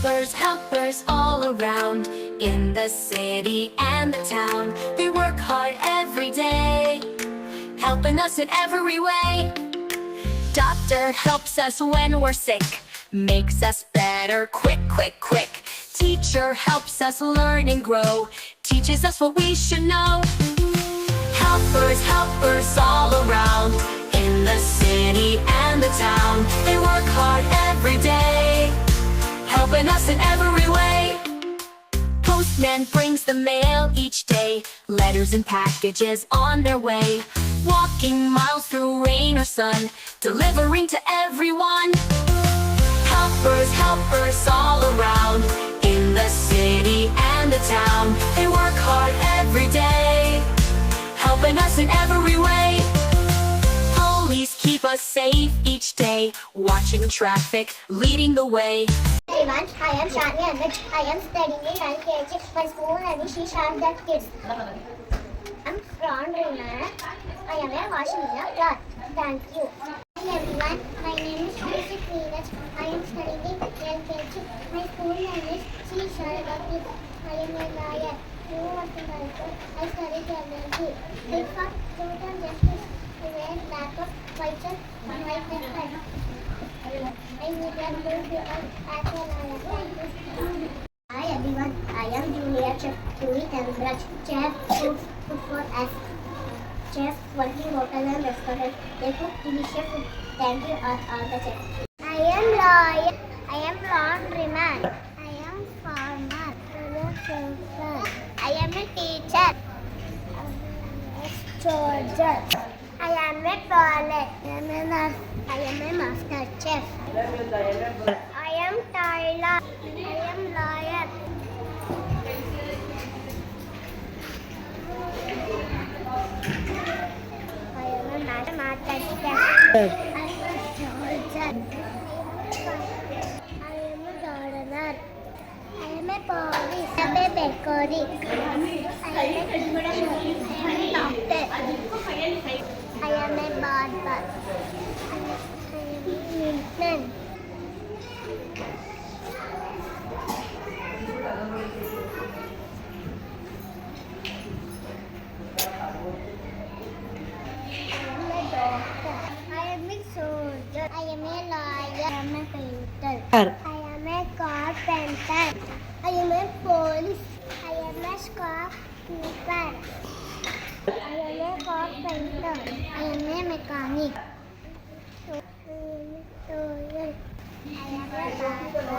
Helpers all around, in the city and the town. They work hard every day, helping us in every way. Doctor helps us when we're sick, makes us better quick, quick, quick. Teacher helps us learn and grow, teaches us what we should know. Helpers all around, in the city and the town. They work hard every day, helping us in every way. Postman brings the mail each day, letters and packages on their way. Walking miles through rain or sun, delivering to everyone. Helpers all around, in the city and the town. They work hard every day, helping us in every way. Police keep us safe each day, watching traffic, leading the way. Everyone, I am Shani Ahmed. I am studying in LKG. My school name is Shri Sharda Kids. I am from Rina. I am a washing cloth. Thank you. Hi everyone, my name is Shri Neeraj. I am studying in LKG. My school name is Shri Sharda Kids. I am a lawyer. Who was the lawyer? I study journalism. Before truth and justice, I wear black of white shirt and white pen. I would like to be as a lawyer. Hi everyone, I am Julia Chef Chewy Thambraj. Chef cooks food for us. Chef working hotel and restaurant. They cook delicious food. Thank you all the chefs. I am lawyer. I am laundryman. I am farmer. I am chauffeur. I am a teacher. I am a soldier. I am a pilot. I am a nurse. I am a master chef. I am Tyler. I am lawyer. I am a master chef. I am a soldier. I am a gardener. I am a police. I am a bakery. I am a teacher. I am a doctor. I am a barber. I am a milkman. I am a soldier. I am a lawyer. I am a painter. I am a carpenter. I am a police. I am a shopkeeper. I am a carpenter. I am a mechanic. I am a lawyer. I am a barber.